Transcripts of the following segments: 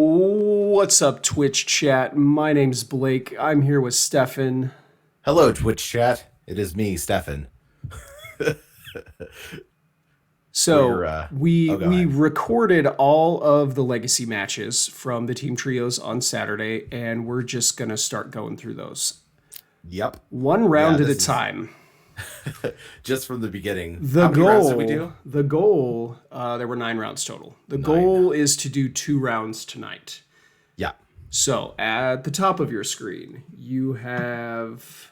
What's up, Twitch chat? My name's Blake. I'm here with Stefan. Hello, Twitch chat. It is me, Stefan. So we go we ahead. recorded all of the legacy matches from the Team Trios on Saturday, and we're just gonna start going through those Yep. one Yeah, round at a this is time. just from the beginning. The How many rounds did we goal, do? the goal. There were 9 rounds total. The 9. goal is to do 2 rounds tonight. Yeah. So at the top of your screen, you have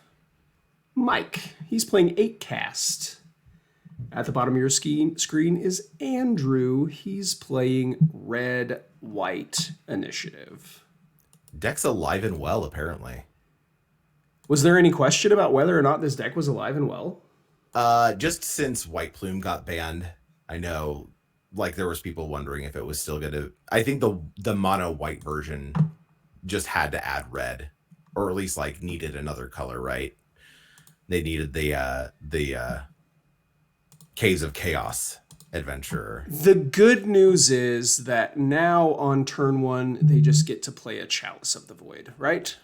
Mike. He's playing 8cast. At the bottom of your screen is Andrew. He's playing red, white initiative. Deck's alive and well, apparently. Was there any question about whether or not this deck was alive and well? Just since White Plume got banned, I know like there was people wondering if it was still gonna. I think the mono white version just had to add red, or at least like needed another color, right? They needed the Caves of Chaos adventurer. The good news is that now on turn 1, they just get to play a Chalice of the Void, right?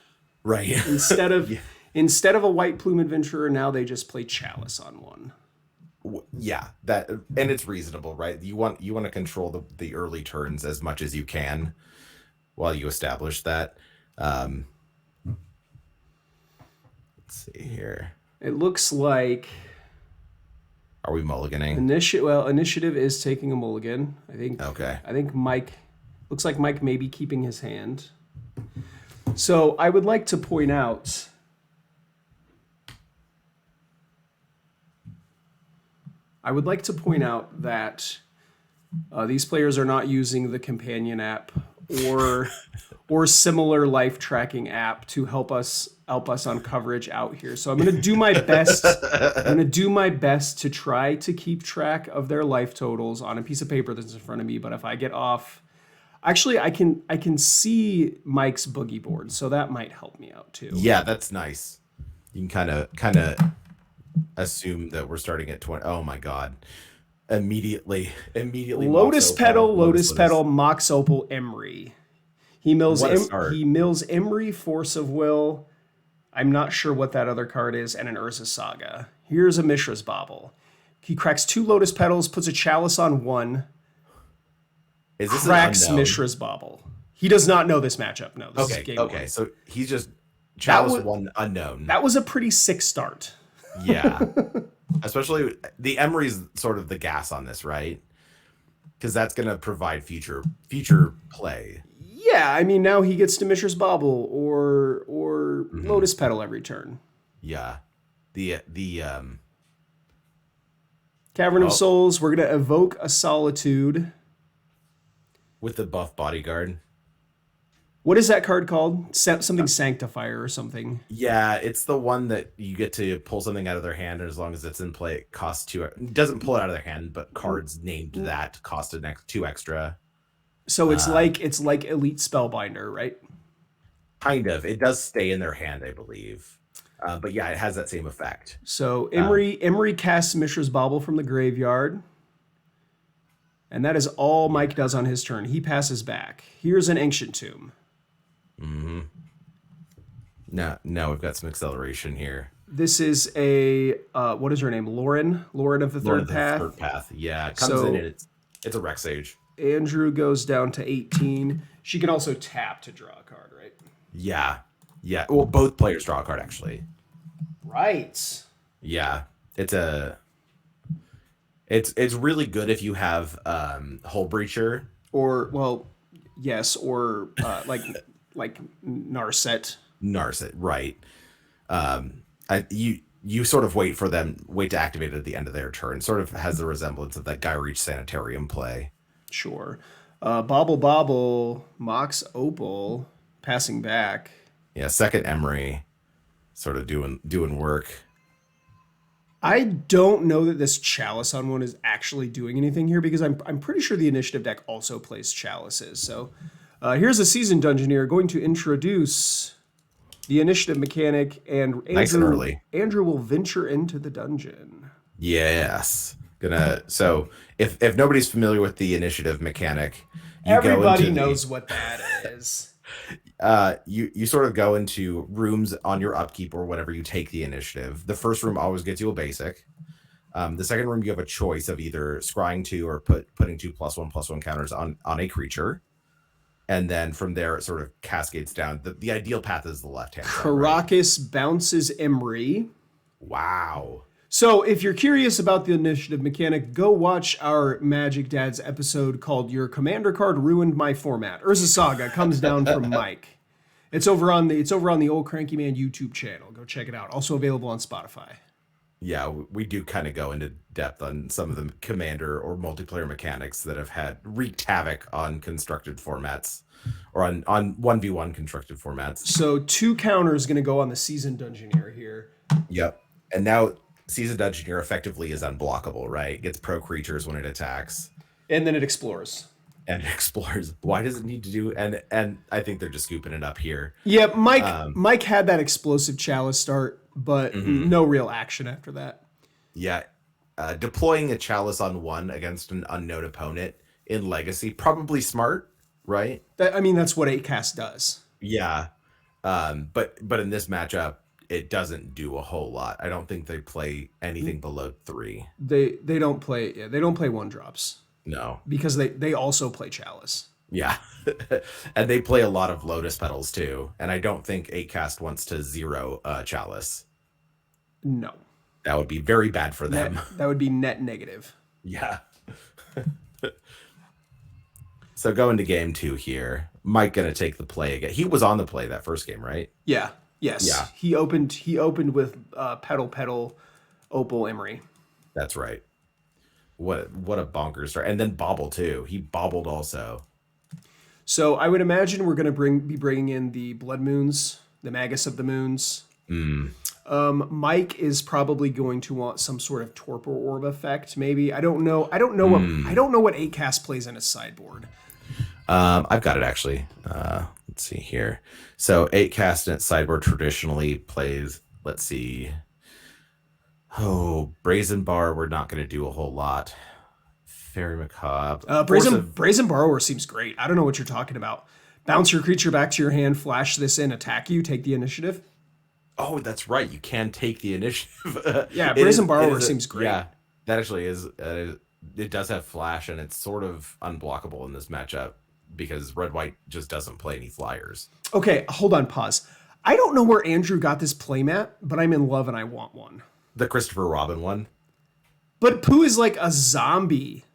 Right. Instead of Yeah. instead of a White Plume adventurer, now they just play Chalice on one. Yeah, that, and it's reasonable, right? You want to control the early turns as much as you can while you establish that. Let's see here. It looks like Are we mulliganing? initiative is taking a mulligan. Okay. I think Mike looks like Mike may be keeping his hand. So I would like to point out that these players are not using the companion app or similar life tracking app to help us on coverage out here. So I'm going to do my best. I'm going to do my best to try to keep track of their life totals on a piece of paper that's in front of me. But if I get off, actually, I can see Mike's boogie board, so that might help me out too. Yeah, that's nice. You can kind of assume that we're starting at 20. Oh my god. Immediately Lotus Petal, Mox Opal, Emery. He mills Emery, Force of Will. I'm not sure what that other card is, and an Urza Saga. Here's a Mishra's Bauble. He cracks 2 Lotus Petals, puts a Chalice on 1. Is this cracks an unknown? Mishra's Bauble. He does not know this matchup. No. This is game Okay. 1. So he's just Chalice 1 unknown. That was a pretty sick start. Yeah. Especially the Emery's sort of the gas on this, right? Because that's going to provide future play. Yeah, I mean, now he gets to Mishra's Bauble or Lotus Petal every turn. Yeah. The Cavern of Souls, we're going to evoke a Solitude. with the buff bodyguard. What is that card called? Something Sanctifier or something. Yeah, it's the one that you get to pull something out of their hand, and as long as it's in play, it costs 2. It doesn't pull it out of their hand, but cards named that cost 2 extra. So it's like Elite Spellbinder, right? Kind of. It does stay in their hand, I believe. But yeah, it has that same effect. So Emery casts Mishra's Bauble from the graveyard. And that is all Mike does on his turn. He passes back. Here's an Ancient Tomb. Mm-hmm. Now we've got some acceleration here. This is a what is her name? Lauren of the Third Path. Third Path. Yeah, it comes in and it's a Rex Sage. Andrew goes down to 18. She can also tap to draw a card, right? Yeah. Well, both players draw a card actually. Right. Yeah, it's really good if you have Hull Breacher or like Narset. Narset, right? You sort of wait to activate it at the end of their turn. Sort of has the resemblance of that Guy Reach Sanitarium play. Sure. Bobble, Mox Opal, passing back. Yeah, second Emery, sort of doing work. I don't know that this Chalice on 1 is actually doing anything here because I'm pretty sure the initiative deck also plays Chalices. So here's a Seasoned Dungeoneer going to introduce the initiative mechanic, and nice and early. Andrew will venture into the dungeon. Yes. So if nobody's familiar with the initiative mechanic, You go Everybody into knows what that is. you sort of go into rooms on your upkeep or whatever. You take the initiative. The first room always gets you a basic. The second room, you have a choice of either scrying 2 or putting 2+1/+1 counters on a creature. And then from there, it sort of cascades down. The ideal path is the left-hand side, right? Caracas bounces Emery. Wow. So if you're curious about the initiative mechanic, go watch our Magic Dads episode called Your Commander Card Ruined My Format. Urza Saga comes down from Mike. It's over on the Old Cranky Man YouTube channel. Go check it out. Also available on Spotify. Yeah, we do kind of go into depth on some of the commander or multiplayer mechanics that have had wreaked havoc on constructed formats, or on 1v1 constructed formats. So 2 counters going to go on the Seasoned Dungeoneer here. Yep. And now Seasoned Dungeoneer effectively is unblockable, right? It gets pro creatures when it attacks. And then it explores. And it explores. Why does it need to do? And I think they're just scooping it up here. Yeah, Mike had that explosive chalice start, but no real action after that. Yeah. Deploying a chalice on 1 against an unknown opponent in Legacy, probably smart, right? That's what 8-cast does. Yeah. But in this matchup, it doesn't do a whole lot. I don't think they play anything below 3. They don't play 1-drops. No. Because they also play chalice. Yeah. And they play a lot of Lotus Petals too. And I don't think 8-cast wants to 0 chalice. No. That would be very bad for them. That would be net negative. Yeah. So going to game 2 here. Mike gonna take the play again. He was on the play that first game, right? Yeah. Yes. Yeah. He opened with Petal, Opal, Emery. That's right. What a bonkers start. And then Bobble too. He bobbled also. So I would imagine we're going to be bringing in the Blood Moons, the Magus of the Moons. Mike is probably going to want some sort of Torpor Orb effect, maybe. I don't know what 8-cast plays in his sideboard. I've got it actually. Let's see here. So 8-cast in its sideboard traditionally plays, let's see. Oh, Brazen Bar, we're not going to do a whole lot. Fairy Macabre. Brazen Borrower seems great. I don't know what you're talking about. Bounce your creature back to your hand, flash this in, attack you, take the initiative. Oh, that's right. You can take the initiative. Yeah, Brazen Borrower seems great. Yeah, that actually is. It does have flash, and it's sort of unblockable in this matchup because red-white just doesn't play any flyers. Okay, hold on, pause. I don't know where Andrew got this playmat, but I'm in love and I want one. The Christopher Robin one. But Pooh is like a zombie.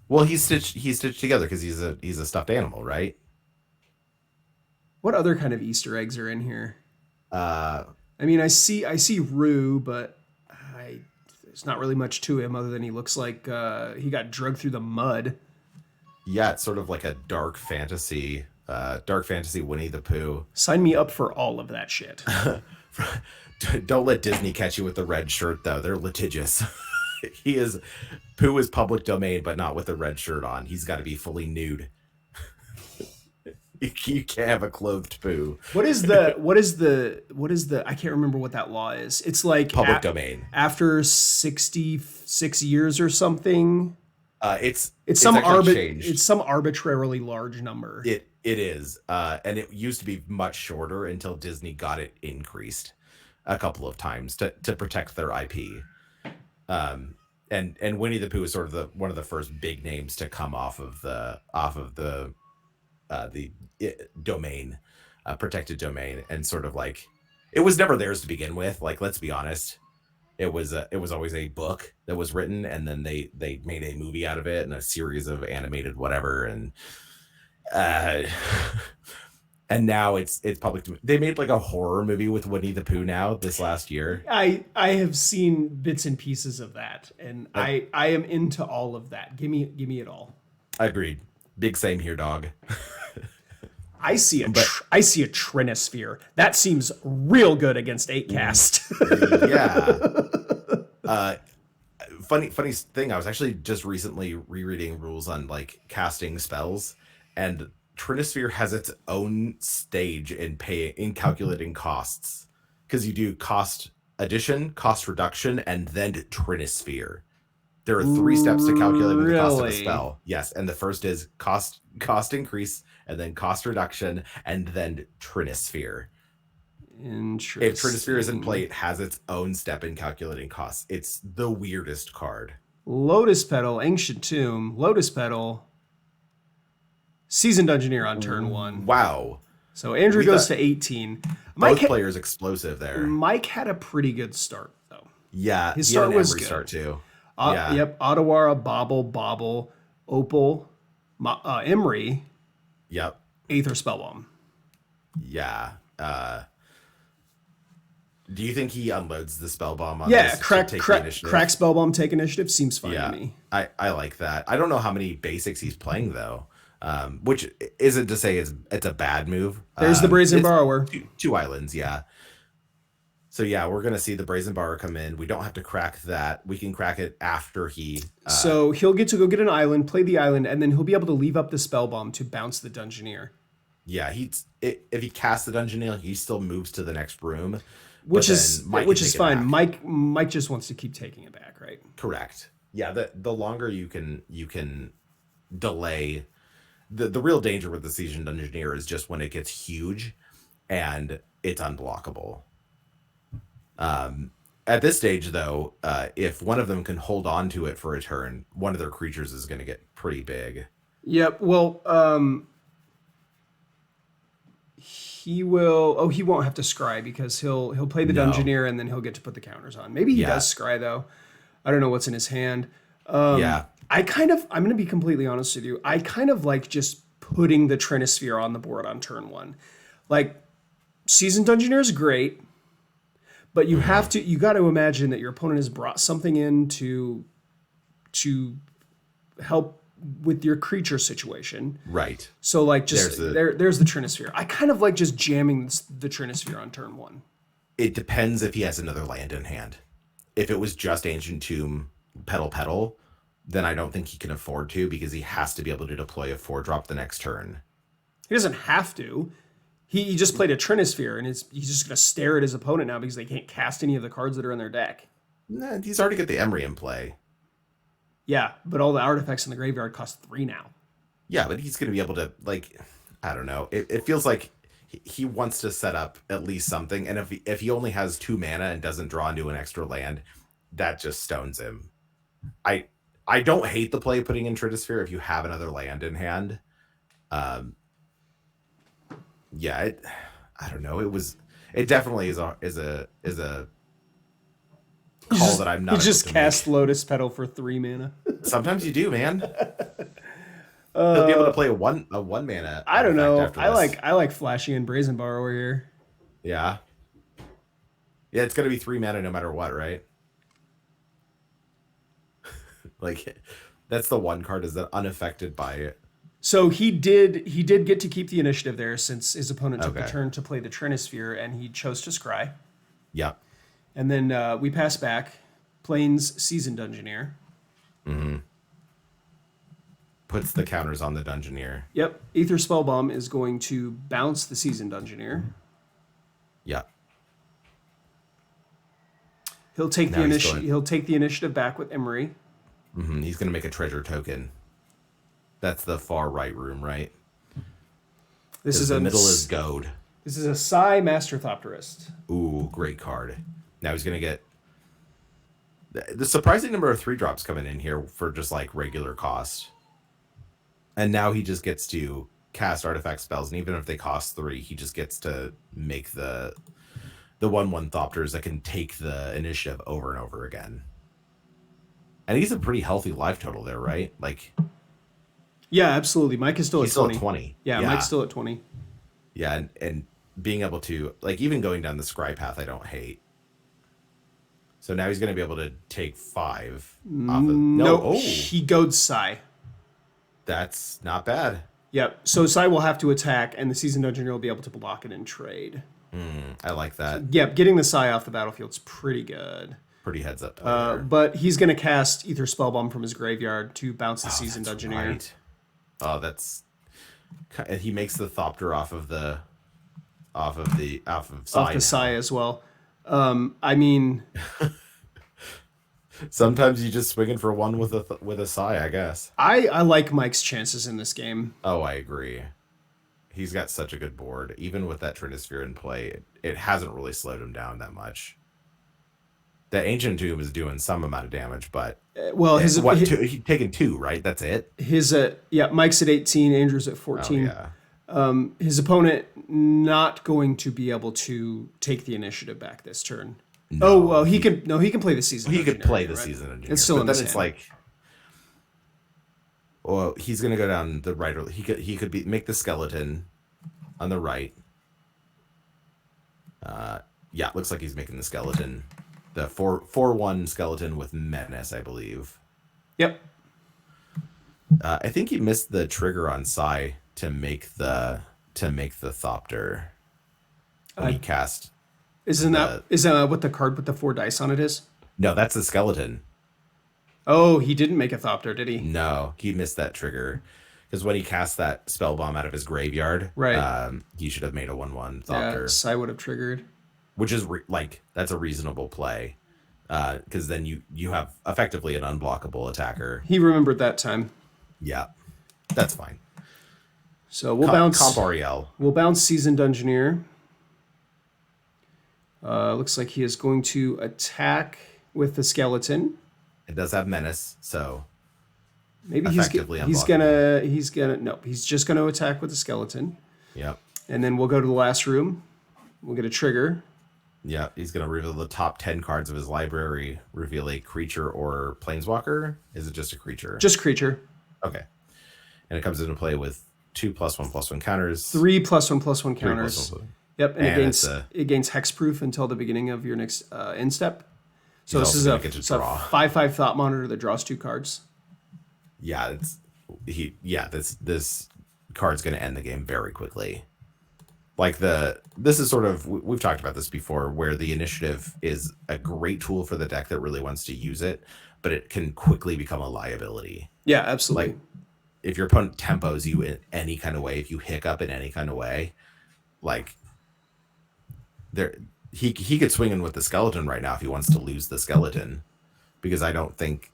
Well, he's stitched together because he's a stuffed animal, right? What other kind of Easter eggs are in here? Uh, I see Rue, but there's not really much to him other than he looks like he got drugged through the mud. Yeah, it's sort of like a dark fantasy Winnie the Pooh. Sign me up for all of that shit. Don't let Disney catch you with the red shirt, though. They're litigious. Pooh is public domain, but not with a red shirt on. He's got to be fully nude. You can't have a clothed Pooh. What is the I can't remember what that law is. It's like public domain. After 66 years or something. It's some arbitrarily large number. It is. And it used to be much shorter until Disney got it increased a couple of times to protect their IP. And Winnie the Pooh is sort of one of the first big names to come off of the domain, protected domain, and sort of like it was never theirs to begin with. Like, let's be honest, it was always a book that was written, and then they made a movie out of it and a series of animated whatever, and and now it's public. They made like a horror movie with Winnie the Pooh now this last year. I have seen bits and pieces of that, and I am into all of that. Give me it all. Agreed. Big same here, dog. I see a Trinisphere. That seems real good against 8-cast. Yeah. Funny thing. I was actually just recently rereading rules on like casting spells, and Trinisphere has its own stage in calculating costs, because you do cost addition, cost reduction, and then Trinisphere. There are 3 steps to calculating the cost of a Really? spell. Yes, and the first is cost increase, and then cost reduction, and then Trinisphere. If Trinisphere is in play, Interesting. it has its own step in calculating costs. It's the weirdest card. Lotus Petal, Ancient Tomb, Lotus Petal, Seasoned Engineer on turn 1. Wow. So Andrew We goes got to 18. both players explosive there. Mike had a pretty good start, though. Yeah, His he had start an was Emery good. start too. Yeah. Yep, Ottawara, Bobble, Opal, Emery, Yep. Aether Spellbomb. Yeah. Do you think he unloads the spell bomb on Yeah, this crack to take the initiative? Spellbomb, take initiative seems fine Yeah, to me. I like that. I don't know how many basics he's playing though, which isn't to say it's a bad move. There's the Brazen It's Borrower. two islands, yeah. So yeah, we're gonna see the Brazen Borrower come in. We don't have to crack that. We can crack it after he. So he'll get to go get an island, play the island, and then he'll be able to leave up the Spellbomb to bounce the Dungeoneer. Yeah, if he casts the Dungeoneer, he still moves to the next room. Which is fine. Back. Mike just wants to keep taking it back, right? Correct. Yeah, the longer you can delay, the real danger with the Seasoned Engineer is just when it gets huge and it's unblockable. At this stage, though, if one of them can hold on to it for a turn, one of their creatures is going to get pretty big. Yep. Well, he will. Oh, he won't have to scry because he'll play the Dungeoneer and then he'll get to put the counters on. Maybe he does scry though. I don't know what's in his hand. Yeah. I'm going to be completely honest with you. I kind of like just putting the Trinisphere on the board on turn 1. Like, Seasoned Dungeoneer is great, but you got to imagine that your opponent has brought something in to help with your creature situation. Right. So like just there's the Trinisphere. I kind of like just jamming the Trinisphere on turn 1. It depends if he has another land in hand. If it was just Ancient Tomb, Petal, then I don't think he can afford to because he has to be able to deploy a 4-drop the next turn. He doesn't have to. He just played a Trinisphere and he's just going to stare at his opponent now because they can't cast any of the cards that are in their deck. Nah, he's already got the Emery in play. Yeah, but all the artifacts in the graveyard cost 3 now. Yeah, but he's going to be able to, like, I don't know. It feels like he wants to set up at least something. And if he only has 2 mana and doesn't draw into an extra land, that just stones him. I don't hate the play putting in Trinisphere if you have another land in hand. Yeah, I don't know. It definitely is a call that I'm not. You just cast Lotus Petal for 3 mana. Sometimes you do, man. He'll be able to play a one mana. I don't know. I like Flashy and Brazen Borrower here. Yeah. Yeah, it's gonna be 3 mana no matter what, right? Like, that's the one card is that unaffected by it. So he did get to keep the initiative there since his opponent took the turn to play the Trinisphere and he chose to scry. Yep. And then we pass back. Plains Seasoned Dungeoneer. Mm-hmm. Puts the counters on the Dungeoneer. Yep. Aether Spellbomb is going to bounce the Seasoned Dungeoneer. Yep. He'll take the initiative back with Emery. Mm-hmm. He's going to make a treasure token. That's the far right room, right? The middle is gold. This is a Psy Master Thopterist. Ooh, great card. Now he's going to get the surprising number of 3-drops coming in here for just like regular cost. And now he just gets to cast artifact spells, and even if they cost 3, he just gets to make the 1/1 Thopters that can take the initiative over and over again. And he's a pretty healthy life total there, right? Like, yeah, absolutely. Mike is still at 20. Yeah, Mike's still at 20. Yeah, and being able to, like, even going down the scry path, I don't hate. So now he's going to be able to take 5 off of... he goads Psy. That's not bad. Yep. So Psy will have to attack, and the Seasoned Dungeoneer will be able to block it and trade. I like that. Yep, getting the Psy off the battlefield is pretty good. Pretty heads up. But he's going to cast Aether Spellbomb from his graveyard to bounce the Seasoned Dungeoneer. Right. Oh, that's... And he makes the Thopter off of Psy Psy as well. I mean, Sometimes you just swinging for one with a sigh, I guess. I like Mike's chances in this game. Oh, I agree. He's got such a good board. Even with that Trinisphere in play, it hasn't really slowed him down that much. The Ancient Tomb is doing some amount of damage, but Well, he's taking 2, right? That's it? his yeah, Mike's at 18, Andrew's at Oh, 14. yeah. His opponent not going to be able to take the initiative back this turn. No, Oh well, he can play the season. He could play the right? Season Engineer. It's still but in then his it's hand. like, well, he's gonna go down the right. He could make the skeleton on the right. Yeah, it looks like he's making the skeleton, the 4/1 skeleton with menace, I believe. Yep. I think he missed the trigger on Psy to make the Thopter when he cast. Is that what the card with the 4 dice on it is? No, that's the skeleton. Oh, he didn't make a Thopter, did he? No, he missed that trigger. Because when he cast that spell bomb out of his graveyard, Right. he should have made a 1/1 Yeah, Thopter, Sai would have triggered. which is that's a reasonable play. Because then you have effectively an unblockable attacker. He remembered that time. Yeah, that's fine. So we'll bounce. Comp Ariel. We'll bounce Seasoned Dungeoneer. Looks like he is going to attack with the skeleton. It does have menace, so Maybe effectively he's gonna no, he's just gonna attack with the skeleton. yep. And then we'll go to the last room. We'll get a trigger. Yeah, he's going to reveal the top 10 cards of his library, reveal a creature or planeswalker. Is it just a creature? Just creature. Okay. And it comes into play with 2+1/+1 counters. 3+1/+1 3+1/+1. counters. Yep, and it gains hexproof until the beginning of your next end step. So this is a 5/5 Thought Monitor that draws 2 cards. Yeah, this card's going to end the game very quickly. Like this is sort of, we've talked about this before, where the initiative is a great tool for the deck that really wants to use it, but it can quickly become a liability. Yeah, absolutely. Like if your opponent tempos you in any kind of way, if you hiccup in any kind of way, like he could swing in with the skeleton right now if he wants to lose the skeleton, because I don't think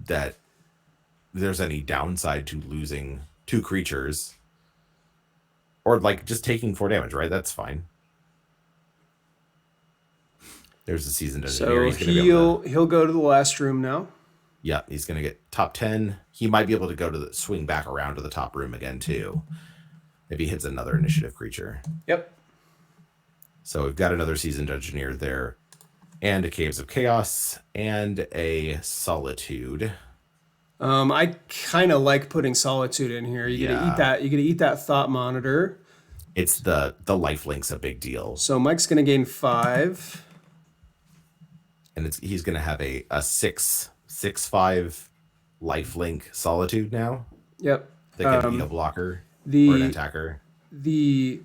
that there's any downside to losing 2 creatures. Or like just taking 4 damage, right? That's fine. There's the Seasoned Engineer. So he'll go to the last room now. Yeah, he's gonna get top 10. He might be able to go to swing back around to the top room again too, if he hits another initiative creature. Yep. So we've got another Seasoned Engineer there, and a Caves of Chaos, and a Solitude. I kind of like putting Solitude in here. You're gonna eat that. You're gonna eat that Thought Monitor. It's the lifelink's a big deal. So Mike's gonna gain 5, and he's gonna have a 6/5 lifelink Solitude now. Yep. That can be a blocker or an attacker. The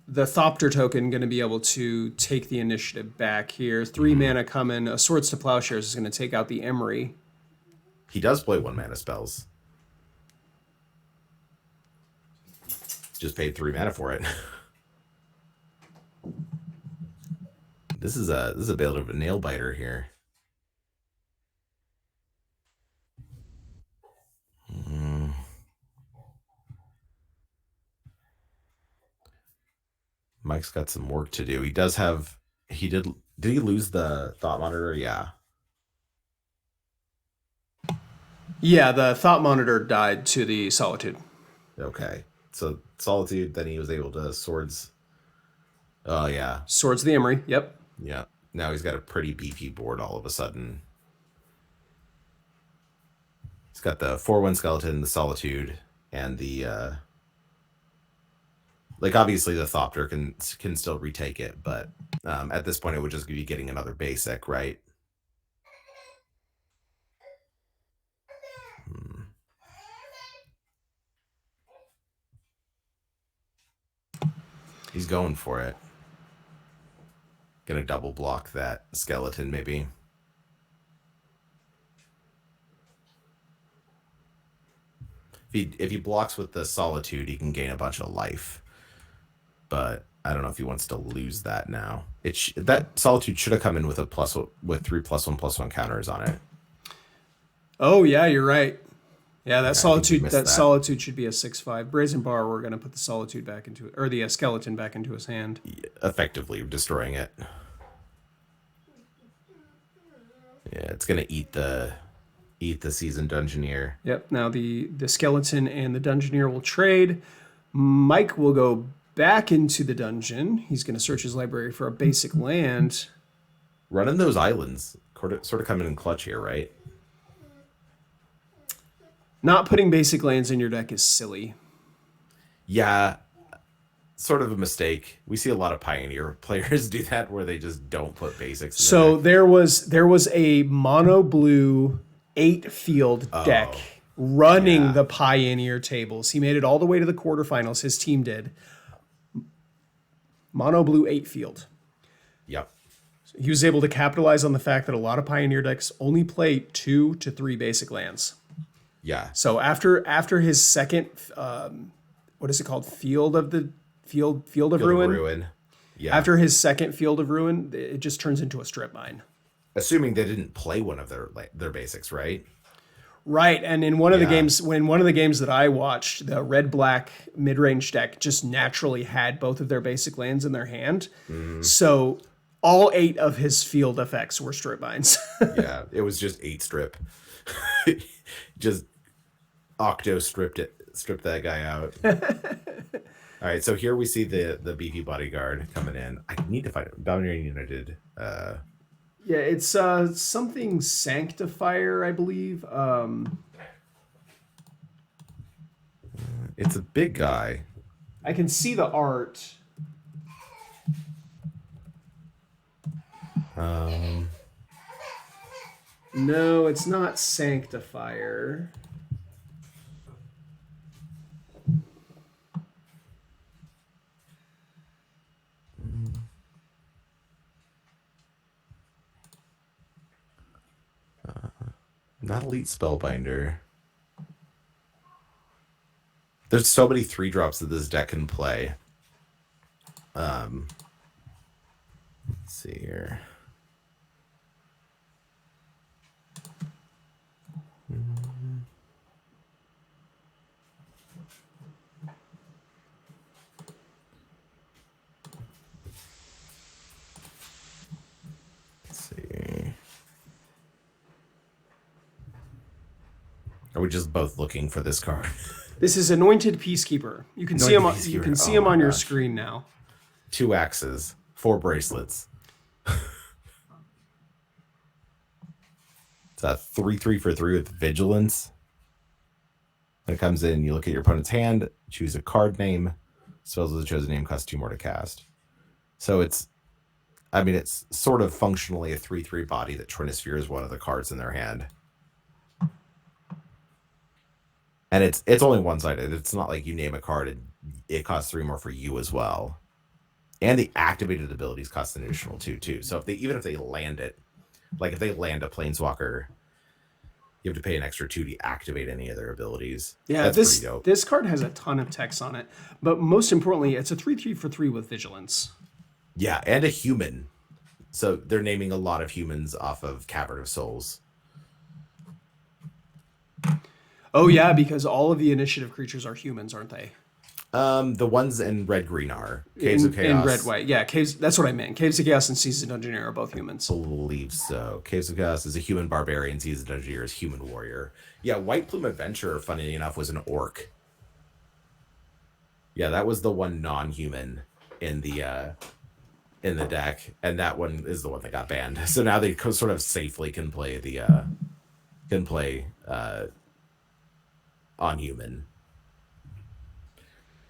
Thopter token going to be able to take the initiative back here. 3 mana coming. A Swords to Plowshares is going to take out the Emery. He does play 1 mana spells. Just paid 3 mana for it. This is a bit of a nail biter here. Mike's got some work to do. He does have. Did he lose the Thought Monitor? Yeah. Yeah, the Thought Monitor died to the Solitude. Okay. So Solitude, then he was able to Swords. Oh, yeah. Swords of the Emery, yep. Yeah. Now he's got a pretty beefy board all of a sudden. He's got the 4/1 skeleton, the Solitude, and the like obviously the Thopter can still retake it, but at this point it would just be getting another basic, right? He's going for it. Gonna double block that skeleton, maybe. If he blocks with the Solitude, he can gain a bunch of life. But I don't know if he wants to lose that now. That Solitude should have come in with a with 3+1/+1 counters on it. Oh yeah, you're right. Yeah, I think you missed that. Solitude should be a 6/5. Brazen Bar, we're gonna put the Solitude back into it, or the skeleton back into his hand. Effectively destroying it. Yeah, it's gonna eat the Seasoned Dungeoneer. Yep. Now the skeleton and the Dungeoneer will trade. Mike will go back into the dungeon. He's gonna search his library for a basic land. Running those islands sort of coming in clutch here, right? Not putting basic lands in your deck is silly. Yeah, sort of a mistake. We see a lot of Pioneer players do that where they just don't put basics in So there was a mono blue 8-field deck running the Pioneer tables. He made it all the way to the quarterfinals. His team did. Mono blue 8-field. Yep. He was able to capitalize on the fact that a lot of Pioneer decks only play 2 to 3 basic lands. Yeah. So after his second, what is it called? Field of Ruin. Yeah. After his second Field of Ruin, it just turns into a strip mine. Assuming they didn't play one of their basics, right? Right, and in one of the games, that I watched, the red-black mid-range deck just naturally had both of their basic lands in their hand. Mm-hmm. So all 8 of his field effects were strip mines. Yeah, it was just 8 strip. Just Octo stripped that guy out. All right, so here we see the beefy bodyguard coming in. I need to find Boundary United. Yeah, it's something Sanctifier, I believe. It's a big guy. I can see the art. No, it's not Sanctifier. Not Elite Spellbinder. There's so many 3-drops that this deck can play. Let's see here. Let's see. Are we just both looking for this card? This is Anointed Peacekeeper. You can see him. You can see him on your screen now. 2 axes, 4 bracelets. It's a 3/3 for 3 with vigilance. When it comes in, you look at your opponent's hand, choose a card name. Spells with the chosen name cost 2 more to cast. So it's sort of functionally a 3/3 body that Trinisphere is one of the cards in their hand. And it's only one-sided. It's not like you name a card and it costs 3 more for you as well. And the activated abilities cost an additional 2 too. So even if they land it, like if they land a Planeswalker, you have to pay an extra 2 to activate any of their abilities. Yeah, that's pretty dope. This card has a ton of text on it, but most importantly, it's a 3/3 for 3 with vigilance. Yeah, and a human. So they're naming a lot of humans off of Cavern of Souls. Oh yeah, because all of the initiative creatures are humans, aren't they? The ones in red-green are Caves of Chaos. In red-white, yeah. Caves. That's what I meant. Caves of Chaos and Seasoned Dungeoneer are both humans. I believe so. Caves of Chaos is a human barbarian. Seasoned Dungeoneer is human warrior. Yeah, White Plume Adventurer, funny enough, was an orc. Yeah, that was the one non-human in the deck, and that one is the one that got banned. So now they sort of safely can play on human.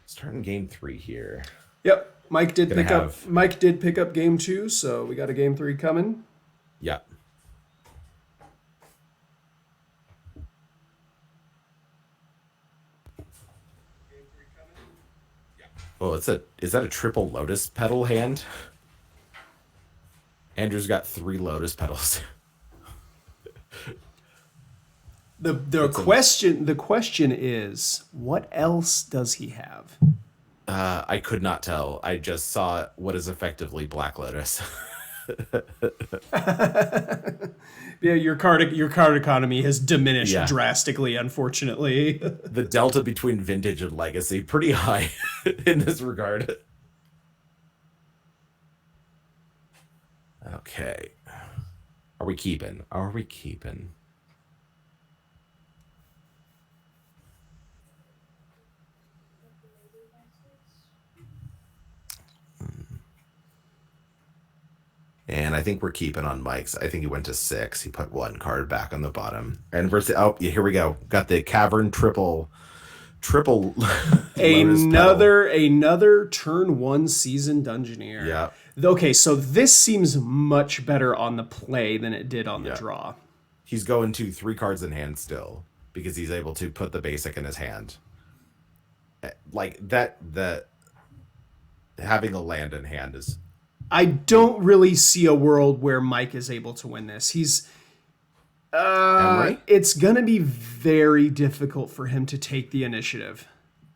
Starting game 3 here. Yep, Mike did pick up game 2, so we got a game 3 coming. Yeah. Oh, is that a triple Lotus Petal hand? Andrew's got 3 Lotus Petals. The question is, what else does he have? I could not tell. I just saw what is effectively Black Lotus. Yeah, your card economy has diminished Yeah. drastically, unfortunately. The delta between vintage and legacy pretty high in this regard. Okay. Are we keeping? Are we keeping? And I think we're keeping on Mike's. I think he went to 6. He put 1 card back on the bottom. And versus, oh, yeah, here we go. Got the Cavern triple Another turn 1 season Dungeoneer. Yeah. Okay, so this seems much better on the play than it did on the draw. He's going to 3 cards in hand still because he's able to put the basic in his hand. Like that having a land in hand is... I don't really see a world where Mike is able to win this. It's going to be very difficult for him to take the initiative.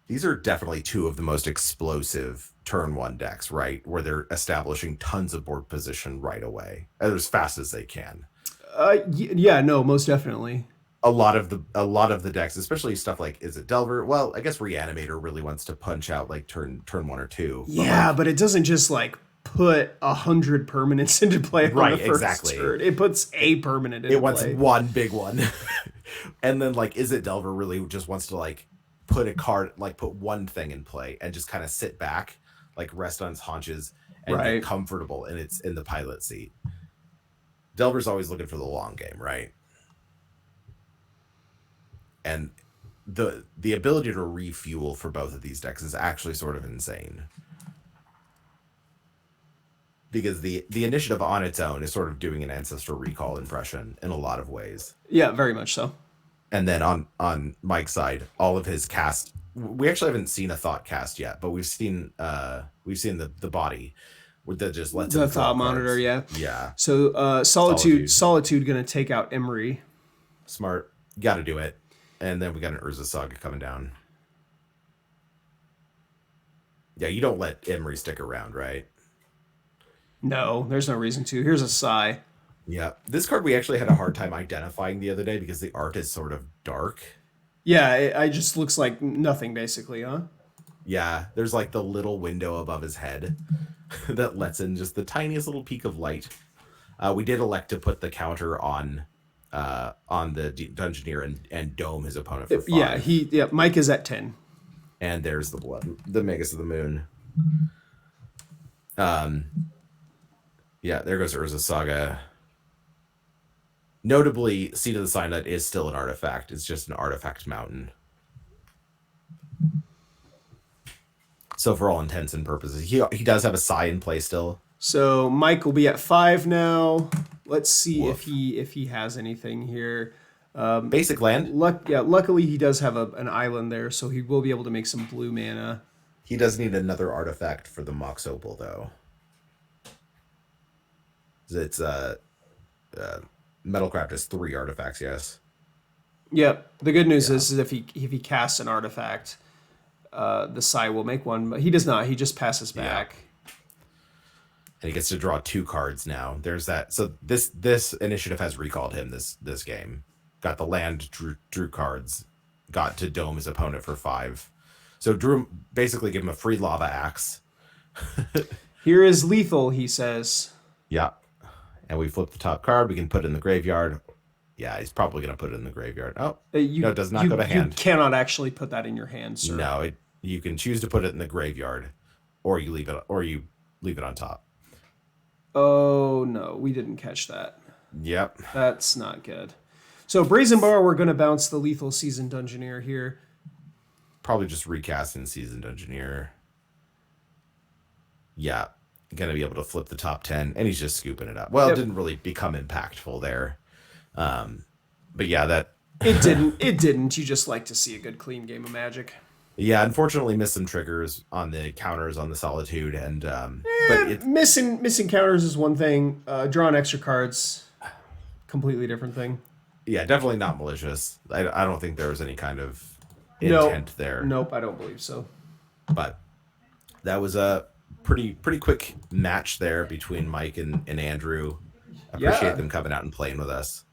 These are definitely 2 of the most explosive turn 1 decks, right? Where they're establishing tons of board position right away, as fast as they can. Yeah, no, most definitely. A lot of the decks, especially stuff like, is it Delver? Well, I guess Reanimator really wants to punch out like turn 1 or 2. Yeah, but it doesn't just like put 100 permanents into play on the first turn. It puts a permanent into play. It wants one big one. And then like, is it Delver really just wants to like put a card, like put one thing in play and just kind of sit back, like rest on his haunches and get comfortable and it's in the pilot seat. Delver's always looking for the long game, right? And the ability to refuel for both of these decks is actually sort of insane. Because the initiative on its own is sort of doing an Ancestral Recall impression in a lot of ways. Yeah, very much so. And then on Mike's side, all of his cast, we actually haven't seen a thought cast yet, but we've seen the body that just lets the thought monitor. Yeah. So Solitude gonna take out Emery. Smart, got to do it. And then we got an Urza Saga coming down. Yeah, you don't let Emery stick around, right? No, there's no reason to. Here's a Sigh. Yeah, this card we actually had a hard time identifying the other day because the art is sort of dark. Yeah, it just looks like nothing, basically, huh? Yeah, there's like the little window above his head that lets in just the tiniest little peak of light. We did elect to put the counter on the Dungeoneer and dome his opponent for 5. Yeah, Mike is at 10. And there's the Magus of the Moon. Yeah, there goes Urza Saga. Notably, Seat of the Sign Nut is still an artifact. It's just an artifact mountain. So for all intents and purposes, he does have a Sigh in play still. So Mike will be at 5 now. Let's see if he has anything here. Basic land. Luckily he does have an island there, so he will be able to make some blue mana. He does need another artifact for the Mox Opal, though. It's Metalcraft has 3 artifacts, yes. Yep. The good news is if he casts an artifact, the Psy will make one, but he does not. He just passes back. And he gets to draw 2 cards now. There's that. So this initiative has recalled him this game. Got the land, drew cards, got to dome his opponent for 5. So Drew basically gave him a free lava axe. Here is lethal, he says. Yeah. And we flip the top card. We can put it in the graveyard. Yeah, he's probably going to put it in the graveyard. Oh, no, it does not go to hand. You cannot actually put that in your hand, sir. No, you can choose to put it in the graveyard, or you leave it on top. Oh, no, we didn't catch that. Yep. That's not good. So Brazen Bar, we're going to bounce the Lethal Seasoned Dungeoneer here. Probably just recasting Seasoned Dungeoneer. Yeah. Going to be able to flip the top 10, and he's just scooping it up. Well, It didn't really become impactful there. But yeah, that... It didn't. You just like to see a good, clean game of Magic. Yeah, unfortunately missed some triggers on the counters on the Solitude, and... but missing counters is one thing. Drawing extra cards, completely different thing. Yeah, definitely not malicious. I don't think there was any kind of intent there. Nope, I don't believe so. But that was a pretty quick match there between Mike and Andrew. Appreciate Yeah. them coming out and playing with us.